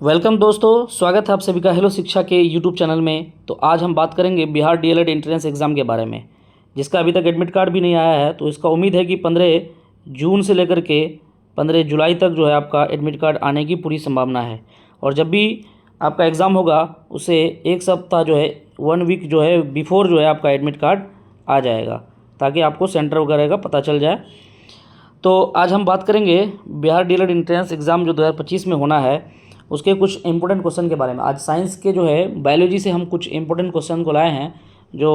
Welcome दोस्तों, स्वागत है आप सभी का हेलो शिक्षा के यूट्यूब चैनल में। तो आज हम बात करेंगे बिहार डीएलएड एंट्रेंस एग्ज़ाम के बारे में, जिसका अभी तक एडमिट कार्ड भी नहीं आया है। तो इसका उम्मीद है कि 15 जून से लेकर के 15 जुलाई तक जो है आपका एडमिट कार्ड आने की पूरी संभावना है। और जब भी आपका एग्ज़ाम होगा उससे एक सप्ताह जो है 1 वीक जो है बिफोर जो है आपका एडमिट कार्ड आ जाएगा, ताकि आपको सेंटर वगैरह का पता चल जाए। तो आज हम बात करेंगे बिहार डीएलएड एंट्रेंस एग्ज़ाम जो 2025 में होना है उसके कुछ इंपॉर्टेंट क्वेश्चन के बारे में। आज साइंस के जो है बायोलॉजी से हम कुछ इंपॉर्टेंट क्वेश्चन को लाए हैं जो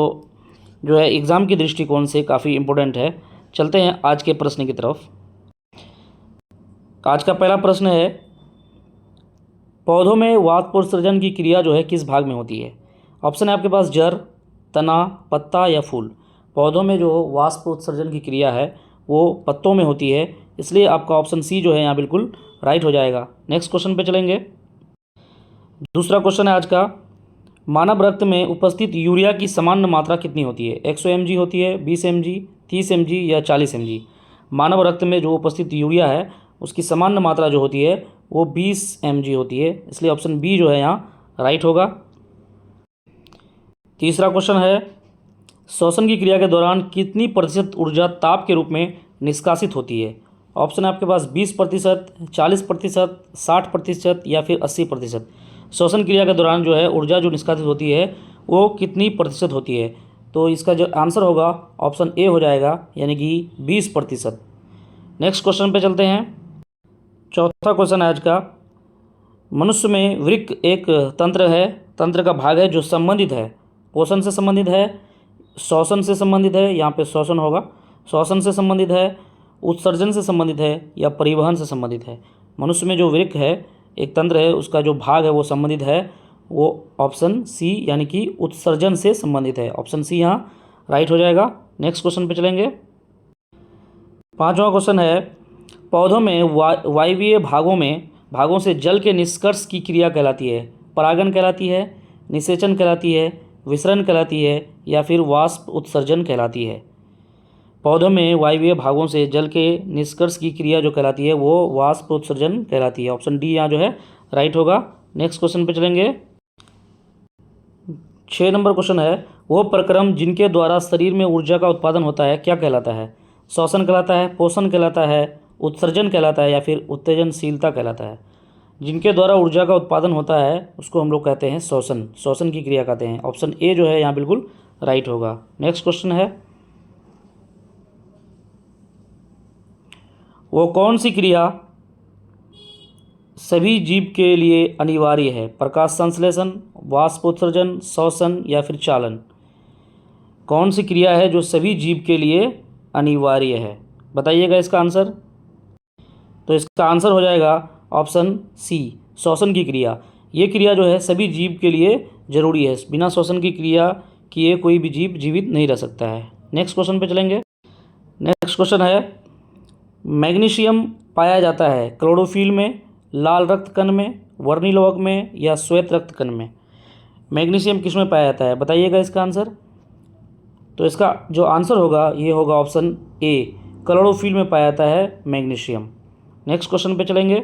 है एग्ज़ाम की दृष्टिकोण से काफ़ी इंपॉर्टेंट है। चलते हैं आज के प्रश्न की तरफ। आज का पहला प्रश्न है, पौधों में वाष्पोत्सर्जन की क्रिया जो है किस भाग में होती है? ऑप्शन है आपके पास जड़, तना, पत्ता या फूल। पौधों में जो वाष्पोत्सर्जन की क्रिया है वो पत्तों में होती है, इसलिए आपका ऑप्शन सी जो है यहाँ बिल्कुल राइट हो जाएगा। नेक्स्ट क्वेश्चन पे चलेंगे। दूसरा क्वेश्चन है आज का, मानव रक्त में उपस्थित यूरिया की सामान्य मात्रा कितनी होती है? 100 mg होती है, 20 mg, 30 mg या 40 mg। मानव रक्त में जो उपस्थित यूरिया है उसकी सामान्य मात्रा जो होती है वो 20 mg होती है, इसलिए ऑप्शन बी जो है यहाँ राइट होगा। तीसरा क्वेश्चन है, श्वसन की क्रिया के दौरान कितनी प्रतिशत ऊर्जा ताप के रूप में निष्कासित होती है? ऑप्शन है आपके पास 20%, 40%, 60% या फिर 80%। श्वसन क्रिया के दौरान जो है ऊर्जा जो निष्कासित होती है वो कितनी प्रतिशत होती है? तो इसका जो आंसर होगा ऑप्शन ए हो जाएगा, यानी कि 20%। नेक्स्ट क्वेश्चन पे चलते हैं। चौथा क्वेश्चन है आज का, मनुष्य में वृक्क एक तंत्र का भाग है जो संबंधित है, पोषण से संबंधित है, श्वसन से संबंधित है, यहाँ पे श्वसन होगा, श्वसन से संबंधित है, उत्सर्जन से संबंधित है या परिवहन से संबंधित है। मनुष्य में जो वृक्क है एक तंत्र है, उसका जो भाग है वो संबंधित है, वो ऑप्शन सी यानी कि उत्सर्जन से संबंधित है। ऑप्शन सी यहाँ राइट हो जाएगा। नेक्स्ट क्वेश्चन पे चलेंगे। पांचवा क्वेश्चन है, पौधों में वायवीय भागों से जल के निष्कर्ष की क्रिया कहलाती है? परागण कहलाती है, निषेचन कहलाती है, विसरण कहलाती है या फिर वाष्प उत्सर्जन कहलाती है? पौधों में वायवीय भागों से जल के निष्कर्ष की क्रिया जो कहलाती है वो वाष्प उत्सर्जन कहलाती है। ऑप्शन डी यहाँ जो है राइट होगा। नेक्स्ट क्वेश्चन पे चलेंगे। 6 नंबर क्वेश्चन है, वो प्रक्रम जिनके द्वारा शरीर में ऊर्जा का उत्पादन होता है क्या कहलाता है? श्वसन कहलाता है, पोषण कहलाता है, उत्सर्जन कहलाता है या फिर उत्तेजनशीलता कहलाता है? जिनके द्वारा ऊर्जा का उत्पादन होता है उसको हम लोग कहते हैं श्वसन की क्रिया कहते हैं। ऑप्शन ए जो है यहाँ बिल्कुल राइट होगा। नेक्स्ट क्वेश्चन है, वो कौन सी क्रिया सभी जीव के लिए अनिवार्य है? प्रकाश संश्लेषण, वाष्पोत्सर्जन, श्वसन या फिर चालन? कौन सी क्रिया है जो सभी जीव के लिए अनिवार्य है? बताइएगा इसका आंसर। तो इसका आंसर हो जाएगा ऑप्शन सी, श्वसन की क्रिया। ये क्रिया जो है सभी जीव के लिए जरूरी है, बिना श्वसन की क्रिया किए कोई भी जीव जीवित नहीं रह सकता है। नेक्स्ट क्वेश्चन पे चलेंगे। नेक्स्ट क्वेश्चन है, मैग्नीशियम पाया जाता है क्लोरोफिल में, लाल रक्त कण में, वर्णी लवक में या श्वेत रक्त कण में? मैग्नीशियम किस में पाया जाता है? बताइएगा इसका आंसर। तो इसका जो आंसर होगा ये होगा ऑप्शन ए, क्लोरोफिल में पाया जाता है मैग्नीशियम। नेक्स्ट क्वेश्चन पे चलेंगे।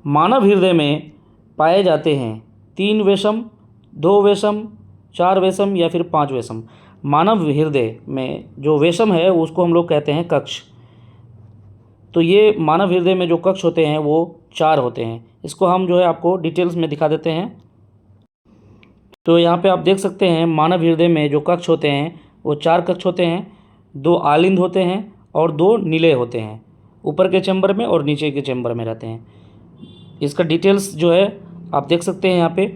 मानव हृदय में पाए जाते हैं 3 वेशम, 2 वेशम, 4 वेशम या फिर 5 वेशम? मानव हृदय में जो वेशम है उसको हम लोग कहते हैं कक्ष। तो ये मानव हृदय में जो कक्ष होते हैं वो 4 होते हैं। इसको हम जो है आपको डिटेल्स में दिखा देते हैं। तो यहाँ पे आप देख सकते हैं मानव हृदय में जो कक्ष होते हैं वो 4 कक्ष होते हैं। 2 आलिंद होते हैं और 2 निलय होते हैं, ऊपर के चैम्बर में और नीचे के चैम्बर में रहते हैं। इसका डिटेल्स जो है आप देख सकते हैं। यहाँ पे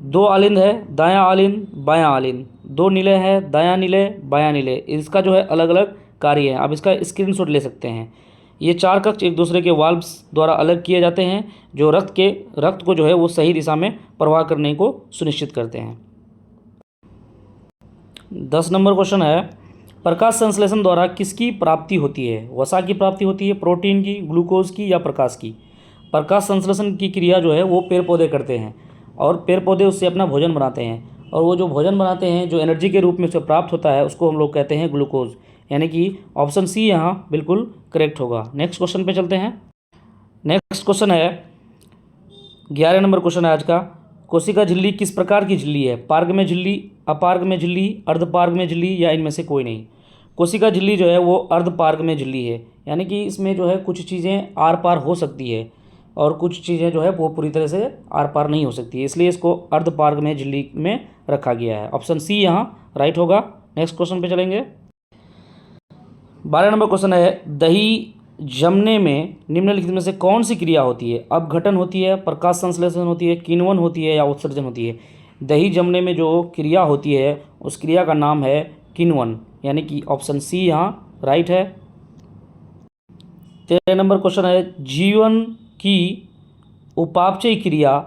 2 आलिंद है, दायां आलिंद, बायां आलिंद, 2 निलय है, दायां निलय, बायां निलय। इसका जो है अलग अलग कार्य है, आप इसका स्क्रीनशॉट ले सकते हैं। ये 4 कक्ष एक दूसरे के वाल्व्स द्वारा अलग किए जाते हैं जो रक्त को जो है वो सही दिशा में प्रवाह करने को सुनिश्चित करते हैं। 10 नंबर क्वेश्चन है, प्रकाश संश्लेषण द्वारा किसकी प्राप्ति होती है? वसा की प्राप्ति होती है, प्रोटीन की, ग्लूकोज की या प्रकाश की? प्रकाश संश्लेषण की क्रिया जो है वो पेड़ पौधे करते हैं और पेड़ पौधे उससे अपना भोजन बनाते हैं, और वो जो भोजन बनाते हैं जो एनर्जी के रूप में उसे प्राप्त होता है उसको हम लोग कहते हैं ग्लूकोज। यानी कि ऑप्शन सी यहाँ बिल्कुल करेक्ट होगा। नेक्स्ट क्वेश्चन पे चलते हैं। नेक्स्ट क्वेश्चन है 11 नंबर क्वेश्चन है आज का। कोशिका झिल्ली किस प्रकार की झिल्ली है? पार्ग में झिल्ली, अपार्ग में झिल्ली, अर्धपार्ग में झिल्ली या इनमें से कोई नहीं। कोशिका झिल्ली जो है वो अर्धपार्ग में झिल्ली है, यानी कि इसमें जो है कुछ चीज़ें आर पार हो सकती है और कुछ चीज़ें जो है वो पूरी तरह से आर पार नहीं हो सकती है, इसलिए इसको अर्धपार्ग में झिल्ली में रखा गया है। ऑप्शन सी यहाँ राइट होगा। नेक्स्ट क्वेश्चन पे चलेंगे। 12 नंबर क्वेश्चन है दही जमने में निम्नलिखित में से कौन सी क्रिया होती है? अपघटन होती है, प्रकाश संश्लेषण होती है, किण्वन होती है या उत्सर्जन होती है? दही जमने में जो क्रिया होती है उस क्रिया का नाम है किण्वन, यानी कि ऑप्शन सी यहाँ राइट है। 13 नंबर क्वेश्चन है जीवन की उपापचय क्रिया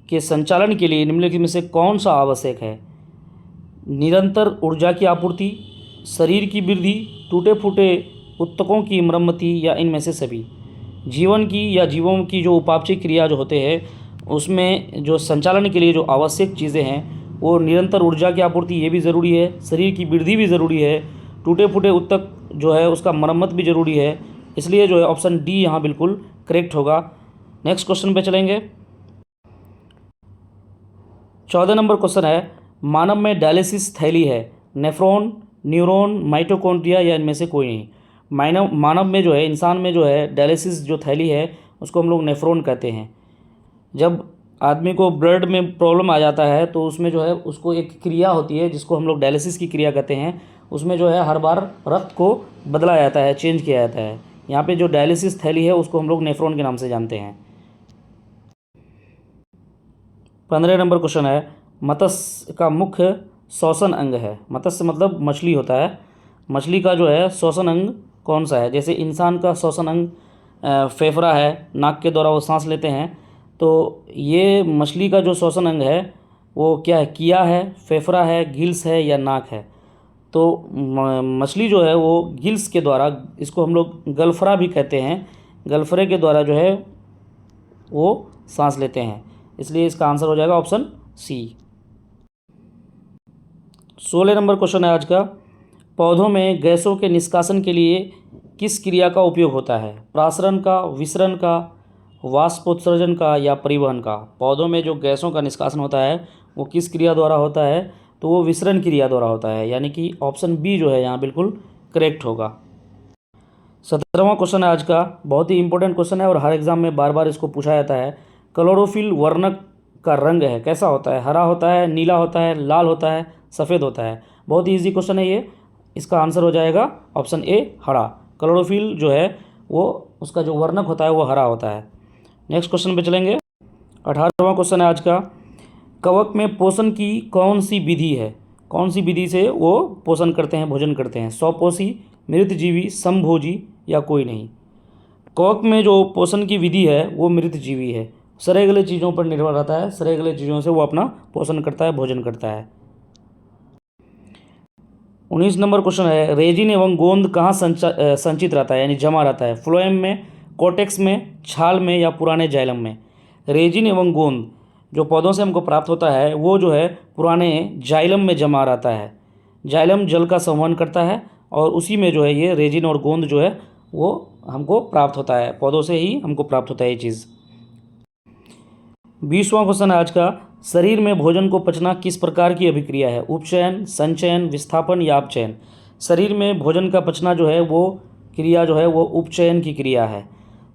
के संचालन के लिए निम्नलिखित में से कौन सा आवश्यक है? निरंतर ऊर्जा की आपूर्ति, शरीर की वृद्धि, टूटे फूटे उत्तकों की मरम्मति या इनमें से सभी। जीवन की या जीवों की जो उपापचय क्रिया जो होते हैं उसमें जो संचालन के लिए जो आवश्यक चीज़ें हैं वो निरंतर ऊर्जा की आपूर्ति ये भी ज़रूरी है, शरीर की वृद्धि भी ज़रूरी है, टूटे फूटे उत्तक जो है उसका मरम्मत भी ज़रूरी है, इसलिए जो है ऑप्शन डी यहाँ बिल्कुल करेक्ट होगा। नेक्स्ट क्वेश्चन पे चलेंगे। 14 नंबर क्वेश्चन है मानव में डायलिसिस थैली है, नेफ्रॉन, न्यूरॉन, माइटोकॉन्ड्रिया या इनमें से कोई नहीं। मानव में जो है, इंसान में जो है डायलिसिस जो थैली है उसको हम लोग नेफ्रॉन कहते हैं। जब आदमी को ब्लड में प्रॉब्लम आ जाता है तो उसमें जो है उसको एक क्रिया होती है जिसको हम लोग डायलिसिस की क्रिया कहते हैं। उसमें जो है हर बार रक्त को बदला जाता है, चेंज किया जाता है। यहाँ पे जो डायलिसिस थैली है उसको हम लोग नेफ्रॉन के नाम से जानते हैं। 15 नंबर क्वेश्चन है मत्स्य का मुख्य श्वसन अंग है। मत्स्य मतलब मछली होता है, मछली का जो है श्वसन अंग कौन सा है? जैसे इंसान का श्वसन अंग फेफड़ा है, नाक के द्वारा वो सांस लेते हैं, तो ये मछली का जो श्वसन अंग है वो क्या है? किया है, फेफड़ा है, गिल्स है या नाक है? तो मछली जो है वो गिल्स के द्वारा, इसको हम लोग गलफरा भी कहते हैं, गलफरे के द्वारा जो है वो सांस लेते हैं, इसलिए इसका आंसर हो जाएगा ऑप्शन सी। 16 नंबर क्वेश्चन है आज का। पौधों में गैसों के निष्कासन के लिए किस क्रिया का उपयोग होता है? प्रासरण का, विसरण का, वाष्पोत्सर्जन का या परिवहन का? पौधों में जो गैसों का निष्कासन होता है वो किस क्रिया द्वारा होता है? तो वो विसरण क्रिया द्वारा होता है, यानी कि ऑप्शन बी जो है यहाँ बिल्कुल करेक्ट होगा। 17वां क्वेश्चन है आज का, बहुत ही इंपॉर्टेंट क्वेश्चन है और हर एग्जाम में बार बार इसको पूछा जाता है। क्लोरोफिल वर्णक का रंग है कैसा होता है? हरा होता है, नीला होता है, लाल होता है, सफ़ेद होता है? बहुत ही ईजी क्वेश्चन है ये, इसका आंसर हो जाएगा ऑप्शन ए हरा। क्लोरोफिल जो है वो उसका जो वर्णक होता है वो हरा होता है। नेक्स्ट क्वेश्चन पे चलेंगे। 18वां क्वेश्चन है आज का। कवक में पोषण की कौन सी विधि है? कौन सी विधि से वो पोषण करते हैं, भोजन करते हैं? स्वपोषी, मृतजीवी, समभोजी या कोई नहीं? कवक में जो पोषण की विधि है वो मृतजीवी है, सड़े गले चीज़ों पर निर्भर रहता है, सड़े गले चीज़ों से वो अपना पोषण करता है, भोजन करता है। 19 नंबर क्वेश्चन है रेजिन एवं गोंद कहाँ संचित रहता है, यानी जमा रहता है? फ्लोएम में, कोटेक्स में, छाल में या पुराने जाइलम में? रेजिन एवं गोंद जो पौधों से हमको प्राप्त होता है वो जो है पुराने जाइलम में जमा रहता है। जाइलम जल का संवहन करता है और उसी में जो है ये रेजिन और गोंद जो है वो हमको प्राप्त होता है, पौधों से ही हमको प्राप्त होता है ये चीज़। 20वां क्वेश्चन है आज का। शरीर में भोजन को पचना किस प्रकार की अभिक्रिया है? उपचयन, संचयन, विस्थापन या अपचयन? शरीर में भोजन का पचना जो है वो क्रिया जो है वो उपचयन की क्रिया है।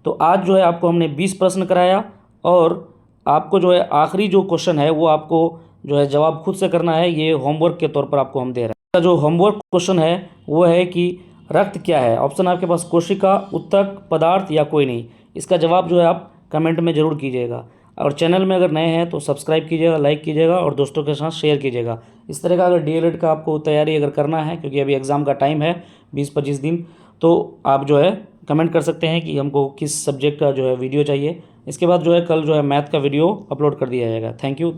तो आज जो है आपको हमने 20 प्रश्न कराया और आपको जो है आखिरी जो क्वेश्चन है वो आपको जो है जवाब खुद से करना है, ये होमवर्क के तौर पर आपको हम दे रहे हैं। जो होमवर्क क्वेश्चन है वो है कि रक्त क्या है? ऑप्शन आपके पास कोशिका, उत्तक, पदार्थ या कोई नहीं। इसका जवाब जो है आप कमेंट में ज़रूर कीजिएगा और चैनल में अगर नए हैं तो सब्सक्राइब कीजिएगा, लाइक कीजिएगा और दोस्तों के साथ शेयर कीजिएगा। इस तरह का अगर डीएलएड का आपको तैयारी अगर करना है, क्योंकि अभी एग्ज़ाम का टाइम है 20-25 दिन, तो आप जो है कमेंट कर सकते हैं कि हमको किस सब्जेक्ट का जो है वीडियो चाहिए। इसके बाद जो है कल जो है मैथ का वीडियो अपलोड कर दिया जाएगा। Thank you.